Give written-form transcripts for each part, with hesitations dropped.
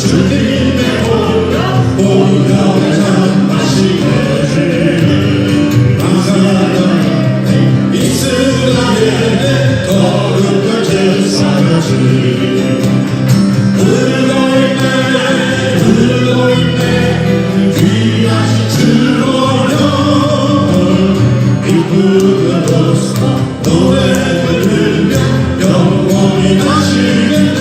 주님의 보혈의 잔 마시게 주님 감사하다 이스라엘의 거룩한 제사가 주님 울고 있네 귀하신 주로여 기쁘고서 노래 부르며 영원히 하시겠네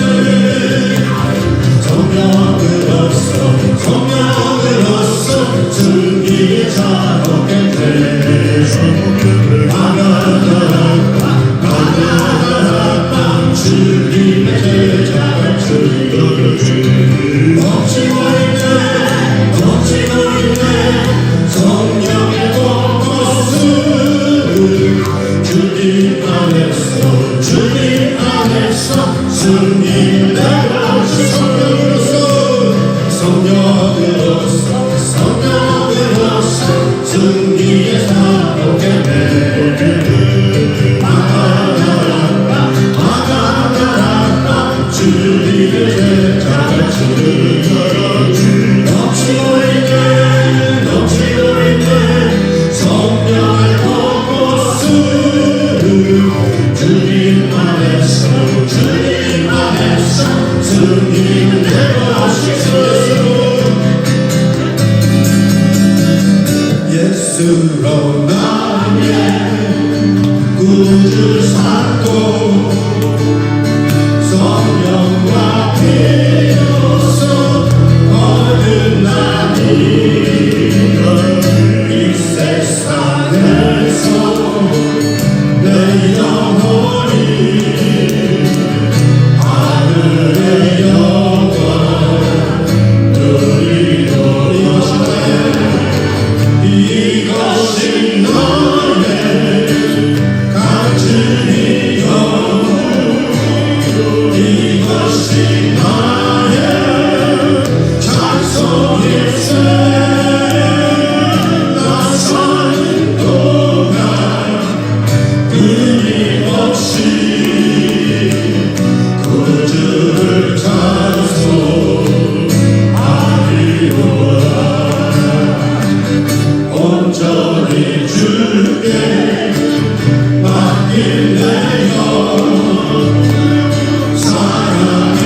성령으로서 승리의 자로게 돼 마가다락방 주님의 제자가 넘치고 있네 성령의 꽃꽃을 주님 안에서 승리를 내가 성령으로서 승리의 사로게 돼 마가다락방 주님의 제자가 넘치고 있네 성령의 꽃꽃을 주님 안에서 승리는 내 것이소 예수로 나의 구주 삼고 성령과 피로써 얻은 나니 이 세상에서 내 영혼이 하늘의 영광 누리도록 이것이 너의 간증이요 이것이 나의 찬송일세 나 사는 동안 끊임없이 구주를 찬송하리로다 온전히 주께 맡긴 내 영 사랑의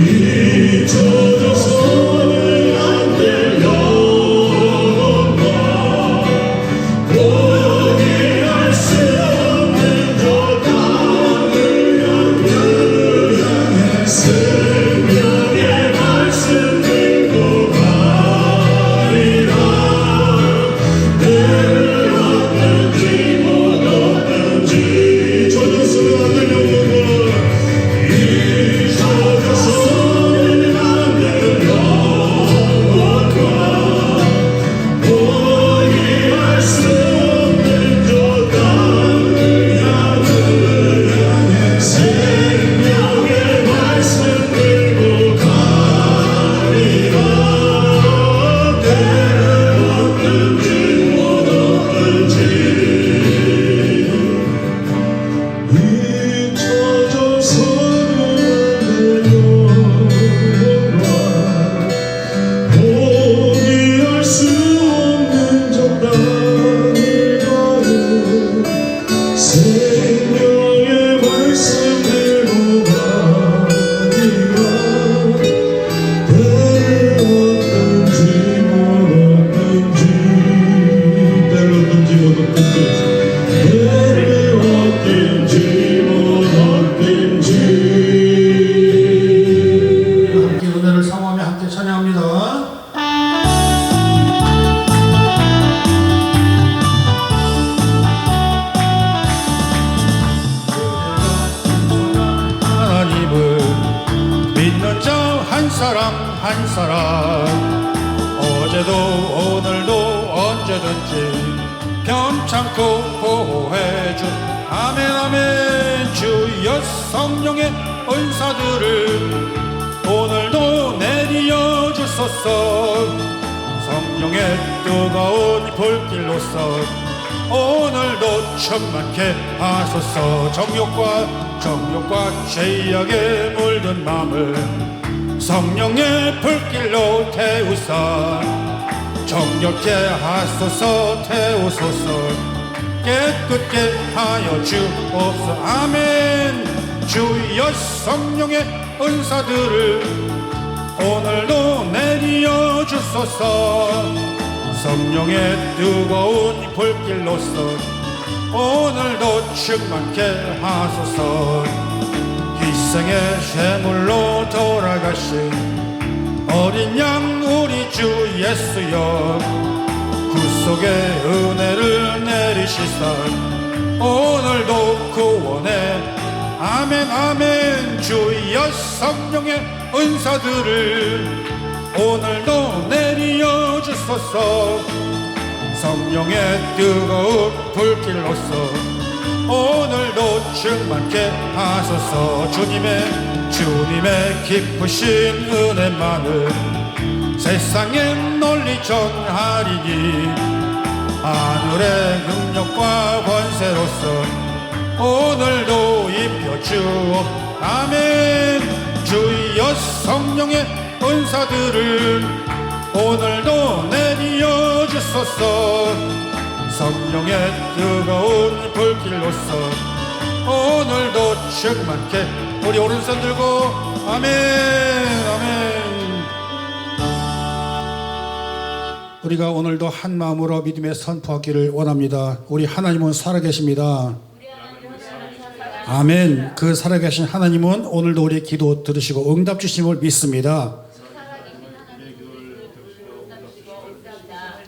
잊혀져서는 안 될 영광 포기할 수 없는 저 땅을 향해 생명의 말씀 들고 가리라 때를 얻든지 못 얻든지 잊혀져서는 안 될 영광 잊혀져서는 안 될 영광과 포기할 수 없는 저 땅을 향해 생명의 말씀 들고 가리라 때를 얻든지 못 얻든지 잊혀져서는 안 될 영광 포기할 수 없는 저 땅을 가는 생명의 말씀 들고 가리라 때를 얻든지 못 얻든지 때를 얻든지 못 얻든지 때를 얻든지 못 얻든지 함께 은혜를 사모하며 함께 찬양합니다. 하나님을 믿는 자 한 사람 한 사람 어제도 오늘도 언제든지 편찮고 보호해준 아멘 아멘 주여 성령의 은사들을 오늘도 내리어 주소서 성령의 뜨거운 불길로서 오늘도 충만케 하소서 정욕과 죄악에 물든 마음을 성령의 불길로 태우사 정욕케 하소서 태우소서 깨끗게 하여 주옵소서 아멘 주여 성령의 은사들을 오늘도 내리어 주소서 성령의 뜨거운 불길로서 오늘도 충만케 하소서 희생의 제물로 돌아가신 어린 양 우리 주 예수여 구속의 은혜를 내리시사 오늘도 구원해 아멘 아멘 주여 성령의 은사들을 오늘도 내리어 주소서 성령의 뜨거운 불길로서 오늘도 충만케 하소서 주님의 기쁘신 은혜만을 세상에 널리 전하리니 하늘의 능력과 권세로서 오늘도 입혀주옵 아멘 주여 성령의 은사들을 오늘도 내리어 주소서 성령의 뜨거운 불길로서 오늘도 충만케 우리 오른손 들고 아멘 아멘 우리가 오늘도 한 마음으로 믿음에 선포하기를 원합니다. 우리 하나님은 살아계십니다. 아멘. 그 살아계신 하나님은 오늘도 우리의 기도 들으시고 응답 주심을 믿습니다.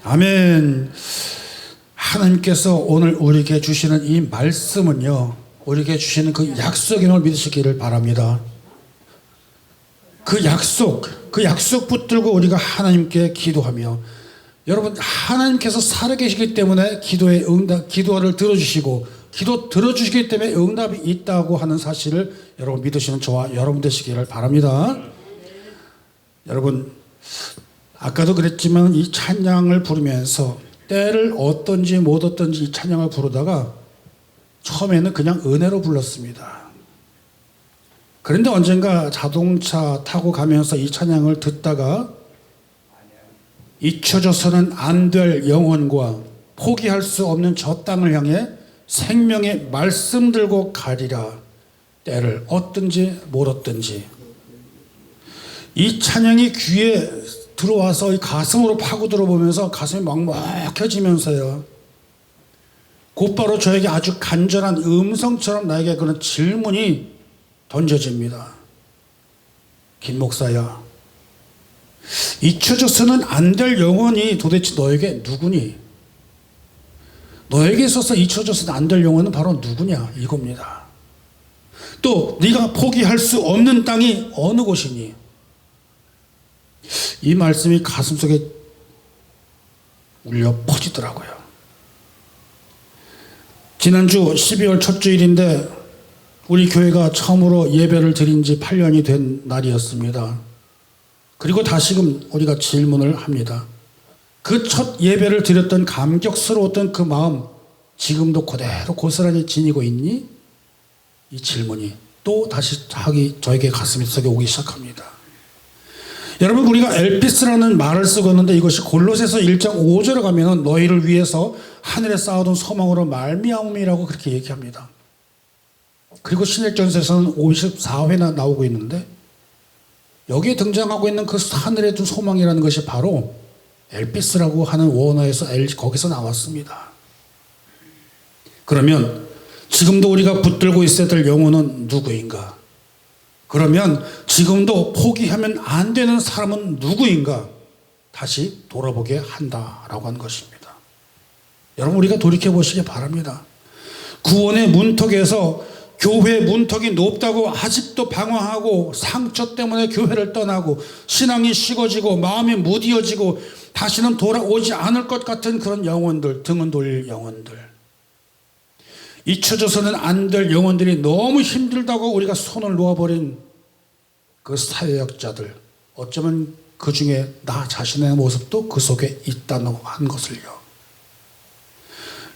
아멘. 하나님께서 오늘 우리에게 주시는 이 말씀은요, 우리에게 주시는 그 약속임을 믿으시기를 바랍니다. 그 약속 붙들고 우리가 하나님께 기도하며, 여러분 하나님께서 살아계시기 때문에 기도를 들어주시고 기도 들어주시기 때문에 응답이 있다고 하는 사실을 여러분 믿으시는 저와 여러분 되시기를 바랍니다. 여러분 아까도 그랬지만 이 찬양을 부르면서 때를 얻든지 못 얻든지 이 찬양을 부르다가 처음에는 그냥 은혜로 불렀습니다. 그런데 언젠가 자동차 타고 가면서 이 찬양을 듣다가 잊혀져서는 안 될 영혼과 포기할 수 없는 저 땅을 향해 생명의 말씀 들고 가리라. 때를 얻든지 못 얻든지. 이 찬양이 귀에 들어와서 이 가슴으로 파고 들어보면서 가슴이 먹먹해지면서요. 곧바로 저에게 아주 간절한 음성처럼 나에게 그런 질문이 던져집니다. 김 목사야, 잊혀져서는 안 될 영혼이 도대체 너에게 누구니? 너에게 있어서 잊혀져서는 안 될 영혼은 바로 누구냐? 이겁니다. 또 네가 포기할 수 없는 땅이 어느 곳이니? 이 말씀이 가슴속에 울려 퍼지더라고요. 지난주 12월 첫 주일인데 우리 교회가 처음으로 예배를 드린 지 8년이 된 날이었습니다. 그리고 다시금 우리가 질문을 합니다. 그 첫 예배를 드렸던 감격스러웠던 그 마음 지금도 그대로 고스란히 지니고 있니? 이 질문이 또 다시 저에게 가슴속에 오기 시작합니다. 여러분, 우리가 엘피스라는 말을 쓰고 있는데 이것이 골로새서 1장 5절에 가면은 너희를 위해서 하늘에 쌓아둔 소망으로 말미암음이라고 그렇게 얘기합니다. 그리고 신약전서에서는 54회나 나오고 있는데 여기에 등장하고 있는 그 하늘에 둔 소망이라는 것이 바로 엘피스라고 하는 원어에서 거기서 나왔습니다. 그러면 지금도 우리가 붙들고 있어야 될 영혼은 누구인가? 그러면 지금도 포기하면 안 되는 사람은 누구인가? 다시 돌아보게 한다라고 하는 것입니다. 여러분, 우리가 돌이켜 보시기 바랍니다. 구원의 문턱에서 교회 문턱이 높다고 아직도 방황하고 상처 때문에 교회를 떠나고 신앙이 식어지고 마음이 무디어지고 다시는 돌아오지 않을 것 같은 그런 영혼들, 등은 돌릴 영혼들, 잊혀져서는 안 될 영혼들이 너무 힘들다고 우리가 손을 놓아버린 그 사회학자들, 어쩌면 그 중에 나 자신의 모습도 그 속에 있다는 것을요.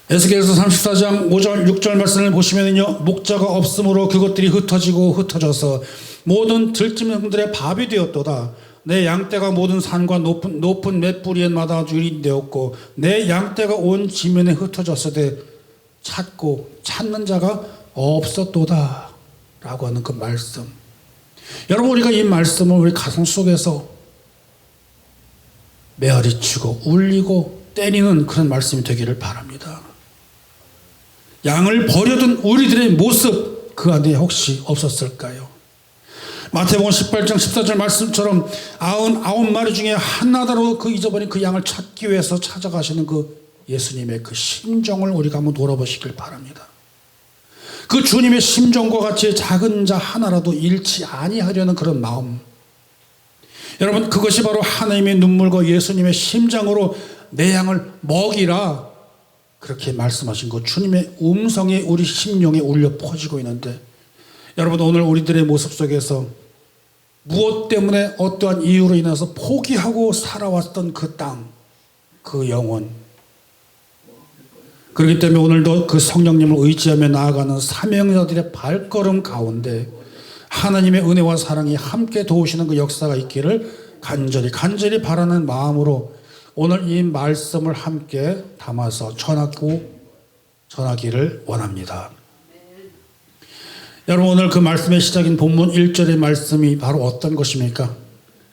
에스겔서 34장 5절 6절 말씀을 보시면요, 목자가 없으므로 그것들이 흩어지고 흩어져서 모든 들짐승들의 밥이 되었도다. 내 양떼가 모든 산과 높은 맷뿌리마다 유린되었고 내 양떼가 온 지면에 흩어졌으되 찾는 자가 없었도다 라고 하는 그 말씀. 여러분, 우리가 이 말씀을 우리 가슴 속에서 메아리치고 울리고 때리는 그런 말씀이 되기를 바랍니다. 양을 버려둔 우리들의 모습 그 안에 혹시 없었을까요? 마태복음 18장 14절 말씀처럼 99마리 중에 하나다로 그 잊어버린 그 양을 찾기 위해서 찾아가시는 그 예수님의 그 심정을 우리가 한번 돌아보시길 바랍니다. 그 주님의 심정과 같이 작은 자 하나라도 잃지 아니하려는 그런 마음, 여러분, 그것이 바로 하나님의 눈물과 예수님의 심장으로 내 양을 먹이라 그렇게 말씀하신 것, 주님의 음성이 우리 심령에 울려 퍼지고 있는데, 여러분, 오늘 우리들의 모습 속에서 무엇 때문에 어떠한 이유로 인해서 포기하고 살아왔던 그 땅, 그 영혼, 그렇기 때문에 오늘도 그 성령님을 의지하며 나아가는 사명자들의 발걸음 가운데 하나님의 은혜와 사랑이 함께 도우시는 그 역사가 있기를 간절히 바라는 마음으로 오늘 이 말씀을 함께 담아서 전하기를 원합니다. 여러분, 오늘 그 말씀의 시작인 본문 1절의 말씀이 바로 어떤 것입니까?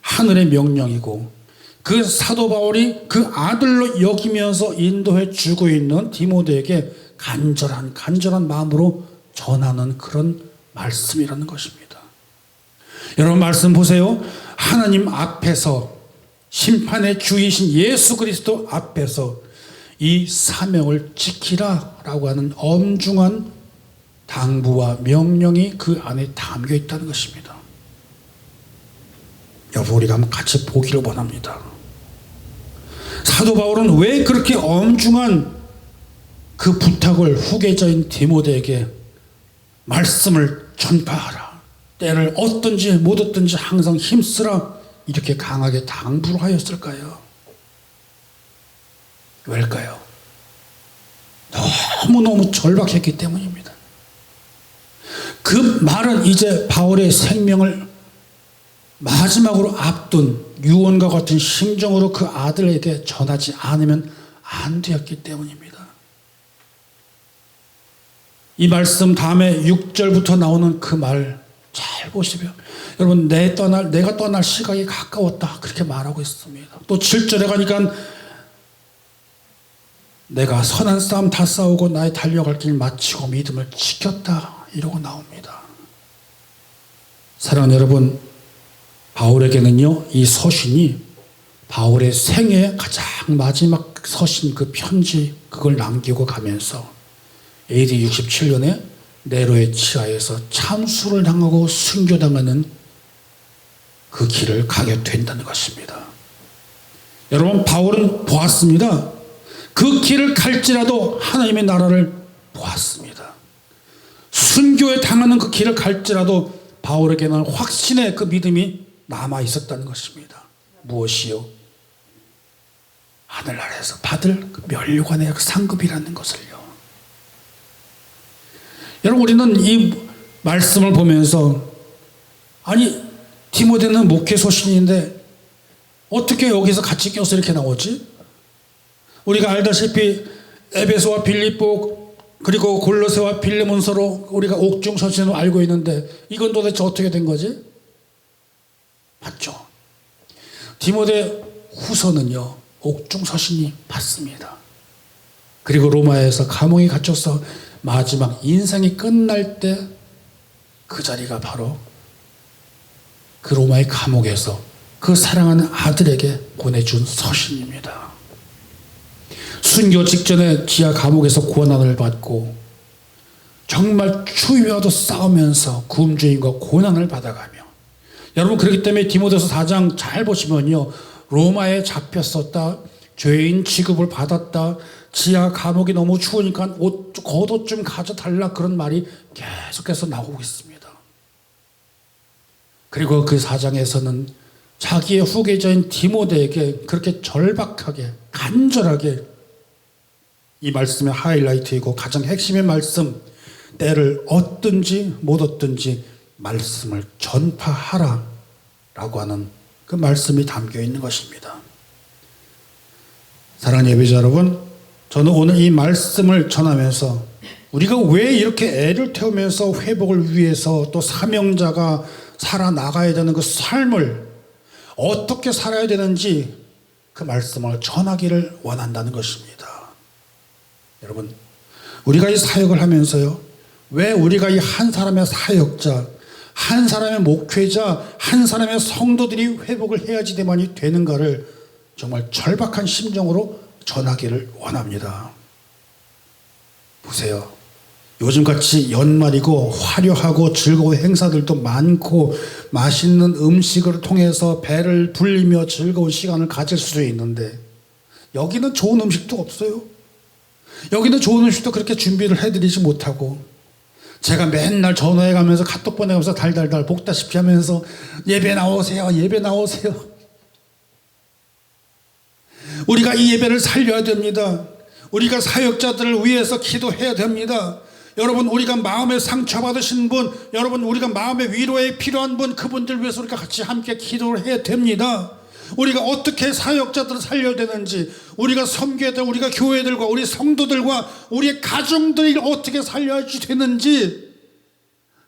하늘의 명령이고 그 사도 바울이 그 아들로 여기면서 인도해 주고 있는 디모데에게 간절한 마음으로 전하는 그런 말씀이라는 것입니다. 여러분, 말씀 보세요. 하나님 앞에서, 심판의 주이신 예수 그리스도 앞에서 이 사명을 지키라 라고 하는 엄중한 당부와 명령이 그 안에 담겨 있다는 것입니다. 여러분, 우리가 한번 같이 보기를 원합니다. 사도 바울은 왜 그렇게 엄중한 그 부탁을 후계자인 디모데에게 말씀을 전파하라, 때를 얻든지 못 얻든지 항상 힘쓰라, 이렇게 강하게 당부를 하였을까요? 왜일까요? 너무너무 절박했기 때문입니다. 그 말은 이제 바울의 생명을 마지막으로 앞둔 유언과 같은 심정으로 그 아들에게 전하지 않으면 안 되었기 때문입니다. 이 말씀 다음에 6절부터 나오는 그 말 잘 보시고요. 여러분 내가 떠날 시각이 가까웠다 그렇게 말하고 있습니다. 또 7절에 가니까 내가 선한 싸움 다 싸우고 나의 달려갈 길 마치고 믿음을 지켰다 이러고 나옵니다. 사랑하는 여러분, 바울에게는요 이 서신이 바울의 생애 가장 마지막 서신 그 편지 그걸 남기고 가면서 AD 67년에 네로의 치하에서 참수를 당하고 순교당하는 그 길을 가게 된다는 것입니다. 여러분, 바울은 보았습니다. 그 길을 갈지라도 하나님의 나라를 보았습니다. 순교에 당하는 그 길을 갈지라도 바울에게는 확신의 그 믿음이 남아 있었다는 것입니다. 무엇이요? 하늘나라에서 받을 그 면류관의 상급이라는 것을요. 여러분, 우리는 이 말씀을 보면서 아니 디모데는 목회 소신인데 어떻게 여기서 같이 껴서 이렇게 나오지? 우리가 알다시피 에베소와 빌립보 그리고 골로새와 빌레몬서로 우리가 옥중 서신으로 알고 있는데 이건 도대체 어떻게 된 거지? 맞죠? 디모데 후서는요 옥중 서신이 맞습니다. 그리고 로마에서 감옥에 갇혀서 마지막 인생이 끝날 때 그 자리가 바로 그 로마의 감옥에서 그 사랑하는 아들에게 보내준 서신입니다. 순교 직전에 지하 감옥에서 고난을 받고 정말 추위와도 싸우면서 굶주림과 고난을 받아가며, 여러분 그렇기 때문에 디모데서 4장 잘 보시면요 로마에 잡혔었다, 죄인 취급을 받았다, 지하 감옥이 너무 추우니까 겉옷 좀 가져달라 그런 말이 계속해서 나오고 있습니다. 그리고 그 4장에서는 자기의 후계자인 디모데에게 그렇게 절박하게 간절하게 이 말씀의 하이라이트이고 가장 핵심의 말씀, 때를 얻든지 못 얻든지 말씀을 전파하라 라고 하는 그 말씀이 담겨 있는 것입니다. 사랑하는 예배자 여러분, 저는 오늘 이 말씀을 전하면서 우리가 왜 이렇게 애를 태우면서 회복을 위해서 또 사명자가 살아나가야 되는 그 삶을 어떻게 살아야 되는지 그 말씀을 전하기를 원한다는 것입니다. 여러분, 우리가 이 사역을 하면서요 왜 우리가 이 한 사람의 사역자, 한 사람의 목회자, 한 사람의 성도들이 회복을 해야지 되만이 되는가를 정말 절박한 심정으로 전하기를 원합니다. 보세요. 요즘같이 연말이고 화려하고 즐거운 행사들도 많고 맛있는 음식을 통해서 배를 불리며 즐거운 시간을 가질 수 있는데 여기는 좋은 음식도 없어요. 여기는 좋은 음식도 그렇게 준비를 해드리지 못하고 제가 맨날 전화해 가면서 카톡 보내면서 달달달 볶다시피 하면서 예배 나오세요, 예배 나오세요. 우리가 이 예배를 살려야 됩니다. 우리가 사역자들을 위해서 기도해야 됩니다. 여러분, 우리가 마음에 상처받으신 분, 여러분 우리가 마음의 위로에 필요한 분, 그분들 위해서 우리가 같이 함께 기도를 해야 됩니다. 우리가 어떻게 사역자들을 살려야 되는지, 우리가 섬겨야 될 우리가 교회들과 우리 성도들과 우리의 가정들이 어떻게 살려야 되는지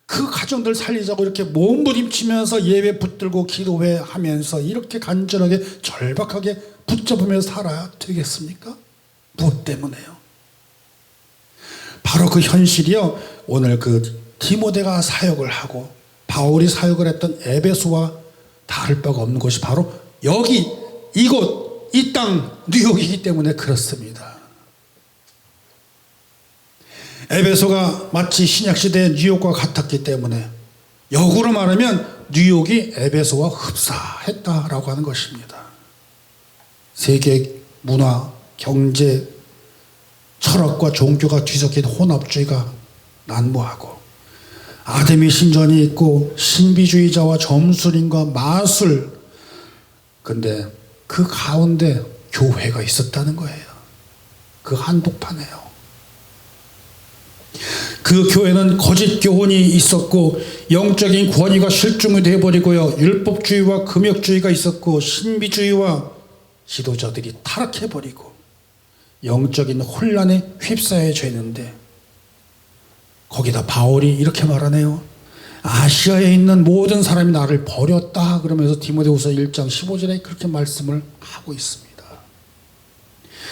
그 가정들 살리자고 이렇게 몸부림치면서 예배 붙들고 기도회 하면서 이렇게 간절하게 절박하게 붙잡으며 살아야 되겠습니까? 무엇 때문에요? 바로 그 현실이요, 오늘 그 디모데가 사역을 하고 바울이 사역을 했던 에베소와 다를 바가 없는 것이 바로 여기 이곳 이 땅 뉴욕이기 때문에 그렇습니다. 에베소가 마치 신약시대의 뉴욕과 같았기 때문에 역으로 말하면 뉴욕이 에베소와 흡사했다라고 하는 것입니다. 세계 문화, 경제, 철학과 종교가 뒤섞인 혼합주의가 난무하고 아데미 신전이 있고 신비주의자와 점술인과 마술, 근데 그 가운데 교회가 있었다는 거예요. 그 한복판에요. 그 교회는 거짓 교훈이 있었고 영적인 권위가 실종이 되어버리고요, 율법주의와 금욕주의가 있었고 신비주의와 지도자들이 타락해버리고 영적인 혼란에 휩싸여져 있는데 거기다 바울이 이렇게 말하네요. 아시아에 있는 모든 사람이 나를 버렸다 그러면서 디모데후서 1장 15절에 그렇게 말씀을 하고 있습니다.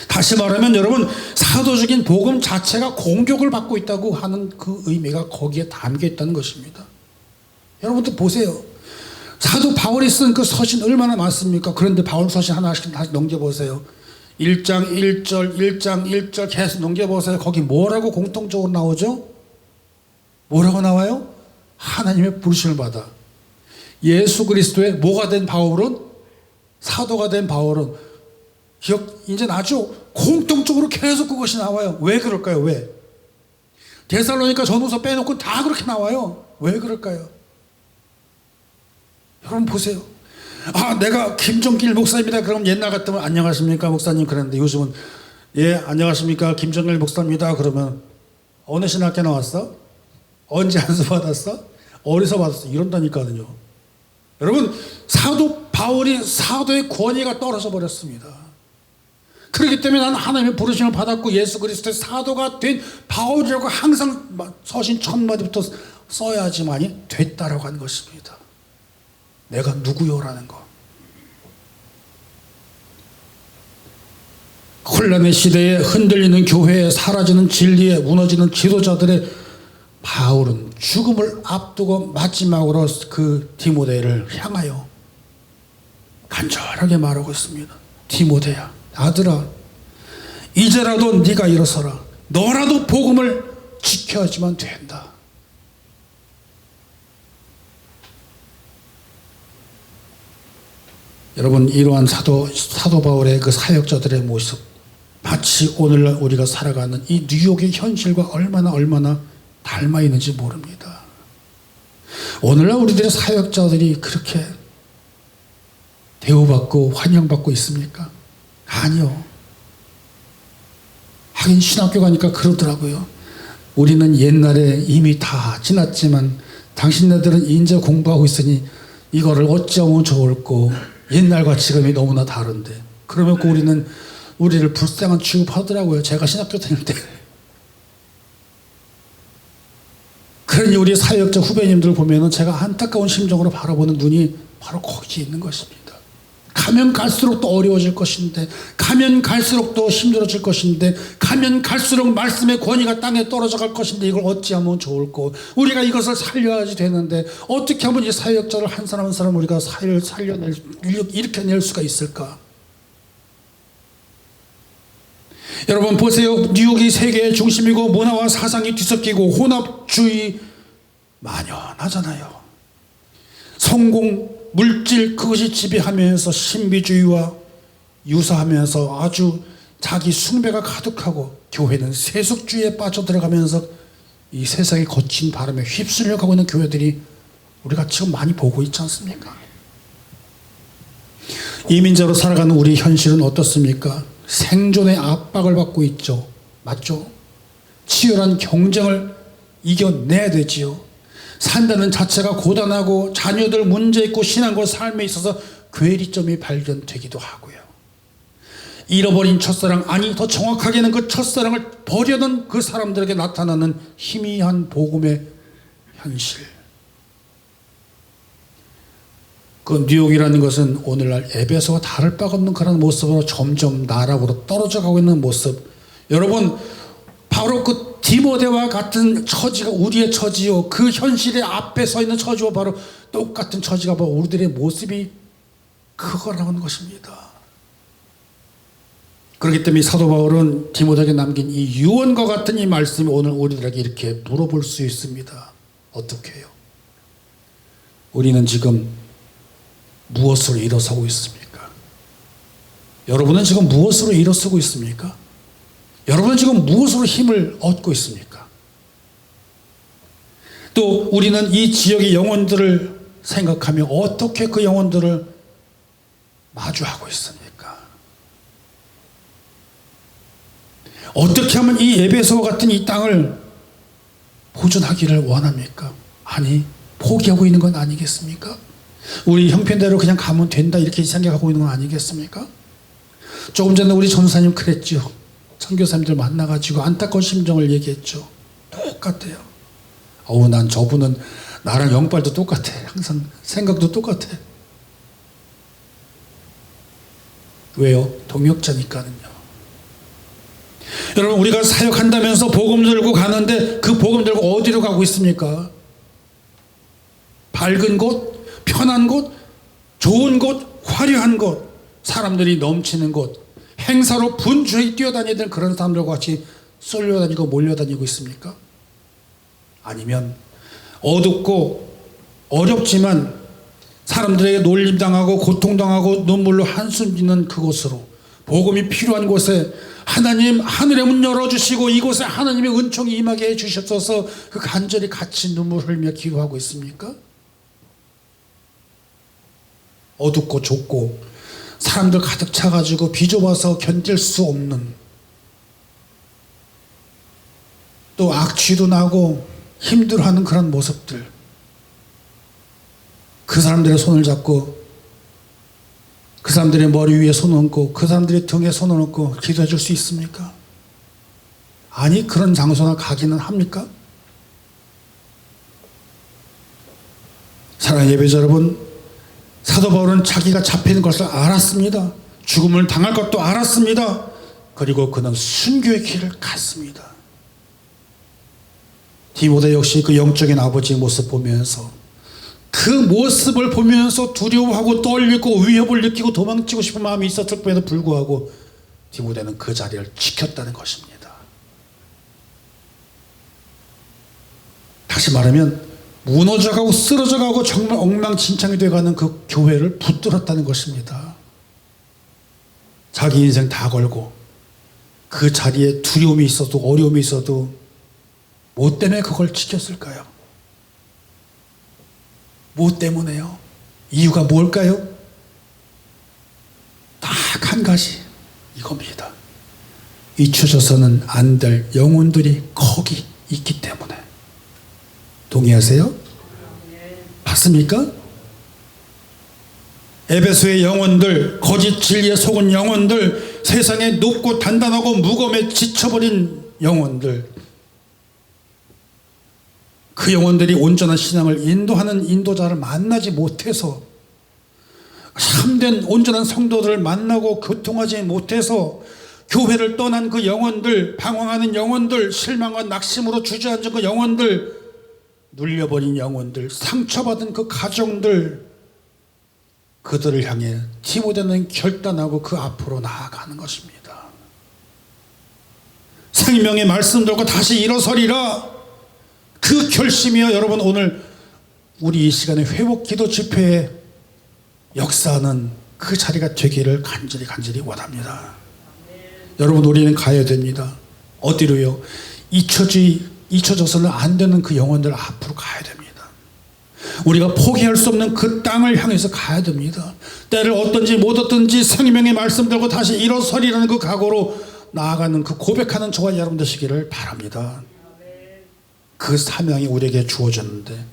다시 말하면 여러분, 사도적인 복음 자체가 공격을 받고 있다고 하는 그 의미가 거기에 담겨 있다는 것입니다. 여러분들 보세요. 사도 바울이 쓴 그 서신 얼마나 많습니까? 그런데 바울 서신 하나씩 다시 넘겨보세요. 1장 1절 1장 1절 계속 넘겨보세요. 거기 뭐라고 공통적으로 나오죠? 뭐라고 나와요? 하나님의 부르심을 받아 예수 그리스도의 뭐가 된 바울은, 사도가 된 바울은, 기억 이제 나죠? 공통적으로 계속 그것이 나와요. 왜 그럴까요? 왜? 데살로니가 전후서 빼놓고 다 그렇게 나와요. 왜 그럴까요? 여러분 보세요. 내가 김종길 목사입니다. 그럼 옛날 같으면 안녕하십니까 목사님 그랬는데, 요즘은 예 안녕하십니까 김종길 목사입니다. 그러면 어느 신학교 나왔어? 언제 안수 받았어? 어디서 받았어? 이런다니까요. 여러분, 사도 바울이 사도의 권위가 떨어져 버렸습니다. 그렇기 때문에 나는 하나님의 부르심을 받았고 예수 그리스도의 사도가 된 바울이라고 항상 서신 첫 마디부터 써야지만이 됐다라고 하는 것입니다. 내가 누구요라는 거. 혼란의 시대에 흔들리는 교회에, 사라지는 진리에, 무너지는 지도자들의 바울은 죽음을 앞두고 마지막으로 그 디모데를 향하여 간절하게 말하고 있습니다. 디모데야, 아들아, 이제라도 네가 일어서라. 너라도 복음을 지켜야지만 된다. 여러분, 이러한 사도 바울의 그 사역자들의 모습, 마치 오늘날 우리가 살아가는 이 뉴욕의 현실과 얼마나 닮아 있는지 모릅니다. 오늘날 우리들의 사역자들이 그렇게 대우받고 환영받고 있습니까? 아니요. 하긴 신학교 가니까 그러더라고요. 우리는 옛날에 이미 다 지났지만 당신네들은 이제 공부하고 있으니 이거를 어찌하면 좋을꼬. 옛날과 지금이 너무나 다른데. 그러면 우리를 불쌍한 취급하더라고요. 제가 신학교 다닐 때. 그러니 우리 사역자 후배님들 보면은 제가 안타까운 심정으로 바라보는 눈이 바로 거기에 있는 것입니다. 가면 갈수록 또 어려워질 것인데, 가면 갈수록 또 힘들어질 것인데, 가면 갈수록 말씀의 권위가 땅에 떨어져 갈 것인데, 이걸 어찌하면 좋을꼬. 우리가 이것을 살려야지 되는데 어떻게 하면 이 사역자를 한 사람 한 사람 우리가 일으켜낼 수가 있을까? 여러분 보세요. 뉴욕이 세계의 중심이고 문화와 사상이 뒤섞이고 혼합주의 만연하잖아요. 성공, 물질, 그것이 지배하면서 신비주의와 유사하면서 아주 자기 숭배가 가득하고, 교회는 세속주의에 빠져들어가면서 이 세상의 거친 바람에 휩쓸려 가고 있는 교회들이 우리가 지금 많이 보고 있지 않습니까? 이민자로 살아가는 우리 현실은 어떻습니까? 생존의 압박을 받고 있죠. 맞죠? 치열한 경쟁을 이겨내야 되지요. 산다는 자체가 고단하고 자녀들 문제 있고 신앙과 삶에 있어서 괴리점이 발견되기도 하고요. 잃어버린 첫사랑, 아니 더 정확하게는 그 첫사랑을 버려는 그 사람들에게 나타나는 희미한 복음의 현실. 그 뉴욕이라는 것은 오늘날 에베소와 다를 바가 없는 그런 모습으로 점점 나락으로 떨어져 가고 있는 모습. 여러분, 바로 그 디모데와 같은 처지가 우리의 처지요, 그 현실의 앞에 서 있는 처지와 바로 똑같은 처지가 바로 우리들의 모습이 그거라는 것입니다. 그렇기 때문에 사도 바울은 디모데에게 남긴 이 유언과 같은 이 말씀이 오늘 우리들에게 이렇게 물어볼 수 있습니다. 어떻게 해요? 우리는 지금 무엇으로 일어서고 있습니까? 여러분은 지금 무엇으로 일어서고 있습니까? 여러분은 지금 무엇으로 힘을 얻고 있습니까? 또 우리는 이 지역의 영혼들을 생각하며 어떻게 그 영혼들을 마주하고 있습니까? 어떻게 하면 이 에베소와 같은 이 땅을 보존하기를 원합니까? 아니, 포기하고 있는 건 아니겠습니까? 우리 형편대로 그냥 가면 된다 이렇게 생각하고 있는 건 아니겠습니까? 조금 전에 우리 전사님 그랬죠. 선교사님들 만나가지고 안타까운 심정을 얘기했죠. 똑같아요. 난 저분은 나랑 영빨도 똑같아. 항상 생각도 똑같아. 왜요? 동역자니까는요. 여러분, 우리가 사역한다면서 복음 들고 가는데 그 복음 들고 어디로 가고 있습니까? 밝은 곳, 편한 곳, 좋은 곳, 화려한 곳, 사람들이 넘치는 곳, 행사로 분주히 뛰어다니던 그런 사람들과 같이 쏠려다니고 몰려다니고 있습니까? 아니면 어둡고 어렵지만 사람들에게 놀림당하고 고통당하고 눈물로 한숨 짓는 그곳으로, 복음이 필요한 곳에 하나님 하늘의 문 열어주시고 이곳에 하나님의 은총이 임하게 해주셨어서 그 간절히 같이 눈물 흘리며 기도하고 있습니까? 어둡고 좁고 사람들 가득 차가지고 비좁아서 견딜 수 없는, 또 악취도 나고 힘들어하는 그런 모습들, 그 사람들의 손을 잡고 그 사람들의 머리 위에 손을 얹고 그 사람들의 등에 손을 얹고 기도해 줄 수 있습니까? 아니, 그런 장소나 가기는 합니까? 사랑하는 예배자 여러분, 사도 바울은 자기가 잡히는 것을 알았습니다. 죽음을 당할 것도 알았습니다. 그리고 그는 순교의 길을 갔습니다. 디모데 역시 그 영적인 아버지의 모습 보면서, 그 모습을 보면서 두려워하고 떨리고 위협을 느끼고 도망치고 싶은 마음이 있었을 뿐에도 불구하고 디모데는 그 자리를 지켰다는 것입니다. 다시 말하면 무너져가고 쓰러져가고 정말 엉망진창이 돼가는 그 교회를 붙들었다는 것입니다. 자기 인생 다 걸고 그 자리에 두려움이 있어도 어려움이 있어도 뭐 때문에 그걸 지켰을까요? 뭐 때문에요? 이유가 뭘까요? 딱 한 가지, 이겁니다. 잊혀져서는 안 될 영혼들이 거기 있기 때문에. 동의하세요? 맞습니까? 에베소의 영혼들, 거짓 진리에 속은 영혼들, 세상에 높고 단단하고 무거움에 지쳐버린 영혼들, 그 영혼들이 온전한 신앙을 인도하는 인도자를 만나지 못해서, 참된 온전한 성도들을 만나고 교통하지 못해서 교회를 떠난 그 영혼들, 방황하는 영혼들, 실망과 낙심으로 주저앉은 그 영혼들, 눌려버린 영혼들, 상처받은 그 가정들, 그들을 향해 디모데는 결단하고 그 앞으로 나아가는 것입니다. 생명의 말씀 들고 다시 일어서리라, 그 결심이여 여러분, 오늘 우리 이 시간에 회복 기도 집회에 역사하는 그 자리가 되기를 간절히 원합니다. 여러분, 우리는 가야 됩니다. 어디로요? 잊혀져서는 안 되는 그 영혼들 앞으로 가야 됩니다. 우리가 포기할 수 없는 그 땅을 향해서 가야 됩니다. 때를 얻든지 못 얻든지 생명의 말씀 들고 다시 일어서리라는 그 각오로 나아가는, 그 고백하는 저와 여러분 되시기를 바랍니다. 그 사명이 우리에게 주어졌는데,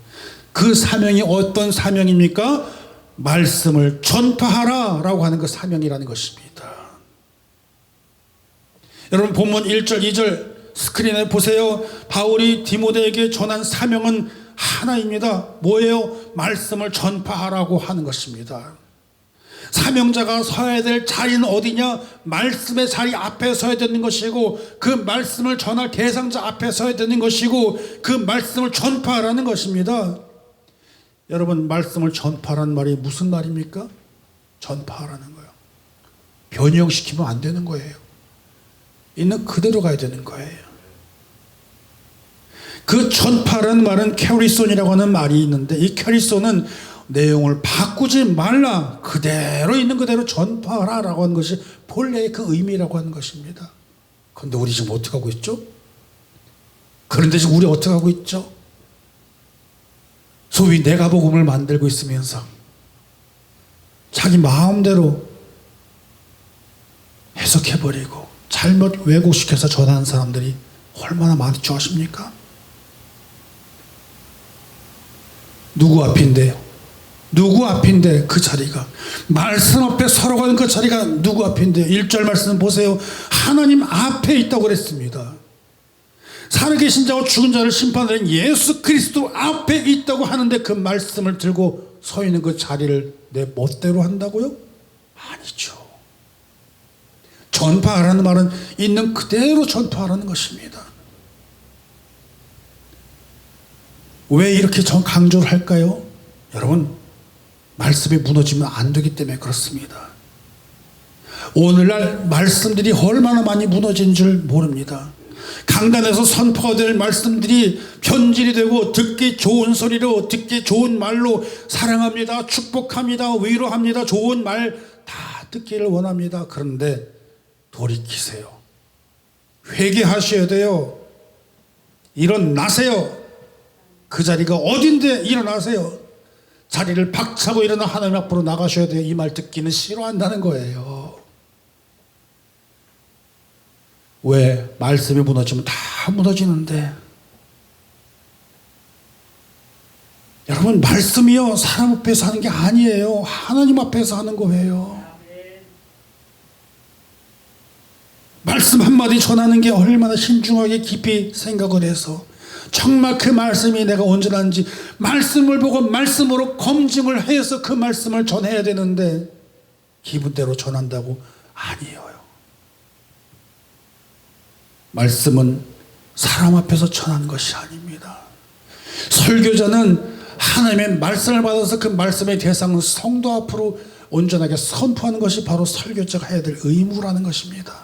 그 사명이 어떤 사명입니까? 말씀을 전파하라 라고 하는 그 사명이라는 것입니다. 여러분, 본문 1절 2절 스크린에 보세요. 바울이 디모데에게 전한 사명은 하나입니다. 뭐예요? 말씀을 전파하라고 하는 것입니다. 사명자가 서야 될 자리는 어디냐? 말씀의 자리 앞에 서야 되는 것이고, 그 말씀을 전할 대상자 앞에 서야 되는 것이고, 그 말씀을 전파하라는 것입니다. 여러분, 말씀을 전파하라는 말이 무슨 말입니까? 전파하라는 거예요. 변형시키면 안 되는 거예요. 있는 그대로 가야 되는 거예요. 그 전파라는 말은 캐리손이라고 하는 말이 있는데, 이 캐리손은 내용을 바꾸지 말라, 그대로 있는 그대로 전파하라 라고 하는 것이 본래의 그 의미라고 하는 것입니다. 그런데 우리 지금 어떻게 하고 있죠? 그런데 지금 우리 어떻게 하고 있죠? 소위 내가 복음을 만들고 있으면서 자기 마음대로 해석해버리고 잘못 왜곡시켜서 전하는 사람들이 얼마나 많죠 아십니까? 누구 앞인데요? 누구 앞인데 그 자리가, 말씀 앞에 서러가는 그 자리가 누구 앞인데요? 1절 말씀 보세요. 하나님 앞에 있다고 그랬습니다. 살아계신 자와 죽은 자를 심판하는 예수 그리스도 앞에 있다고 하는데 그 말씀을 들고 서 있는 그 자리를 내 멋대로 한다고요? 아니죠. 전파하라는 말은 있는 그대로 전파하라는 것입니다. 왜 이렇게 강조를 할까요? 여러분, 말씀이 무너지면 안 되기 때문에 그렇습니다. 오늘날 말씀들이 얼마나 많이 무너진 줄 모릅니다. 강단에서 선포가 될 말씀들이 변질이 되고 듣기 좋은 소리로, 듣기 좋은 말로 사랑합니다, 축복합니다, 위로합니다, 좋은 말 다 듣기를 원합니다. 그런데 돌이키세요. 회개하셔야 돼요. 일어나세요. 그 자리가 어딘데 일어나세요. 자리를 박차고 일어나 하나님 앞으로 나가셔야 돼요. 이 말 듣기는 싫어한다는 거예요. 왜? 말씀이 무너지면 다 무너지는데. 여러분, 말씀이요 사람 앞에서 하는 게 아니에요. 하나님 앞에서 하는 거예요. 말씀 한마디 전하는 게 얼마나 신중하게 깊이 생각을 해서 정말 그 말씀이 내가 온전한지 말씀을 보고 말씀으로 검증을 해서 그 말씀을 전해야 되는데 기분대로 전한다고? 아니에요. 말씀은 사람 앞에서 전하는 것이 아닙니다. 설교자는 하나님의 말씀을 받아서 그 말씀의 대상은 성도 앞으로 온전하게 선포하는 것이 바로 설교자가 해야 될 의무라는 것입니다.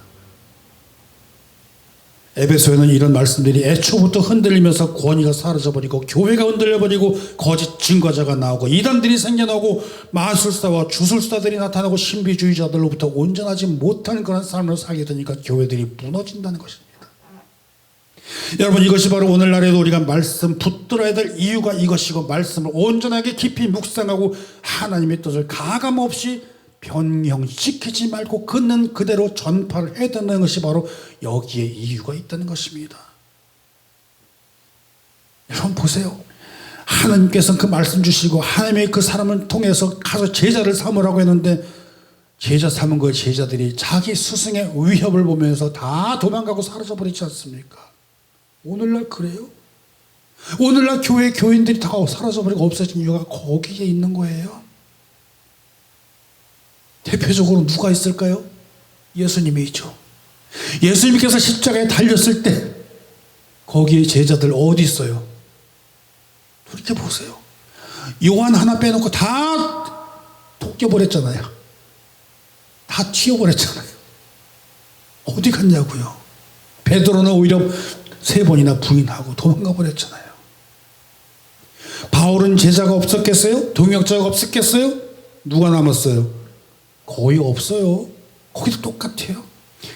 에베소에는 이런 말씀들이 애초부터 흔들리면서 권위가 사라져버리고 교회가 흔들려버리고 거짓 증거자가 나오고 이단들이 생겨나고 마술사와 주술사들이 나타나고 신비주의자들로부터 온전하지 못한 그런 삶을 살게 되니까 교회들이 무너진다는 것입니다. 여러분, 이것이 바로 오늘날에도 우리가 말씀 붙들어야 될 이유가 이것이고, 말씀을 온전하게 깊이 묵상하고 하나님의 뜻을 가감없이 변형시키지 말고 긋는 그대로 전파를 해야 된다는 것이 바로 여기에 이유가 있다는 것입니다. 여러분 보세요. 하나님께서는 그 말씀 주시고 하나님의 그 사람을 통해서 가서 제자를 삼으라고 했는데 제자 삼은 그 제자들이 자기 스승의 위협을 보면서 다 도망가고 사라져버리지 않습니까? 오늘날 그래요? 오늘날 교회 교인들이 다 사라져버리고 없어진 이유가 거기에 있는 거예요. 대표적으로 누가 있을까요? 예수님이 있죠. 예수님께서 십자가에 달렸을 때 거기에 제자들 어디 있어요? 그렇게 보세요. 요한 하나 빼놓고 다 벗겨버렸잖아요. 다 튀어버렸잖아요. 어디 갔냐고요. 베드로는 오히려 3번이나 부인하고 도망가 버렸잖아요. 바울은 제자가 없었겠어요? 동역자가 없었겠어요? 누가 남았어요? 거의 없어요. 거기도 똑같아요.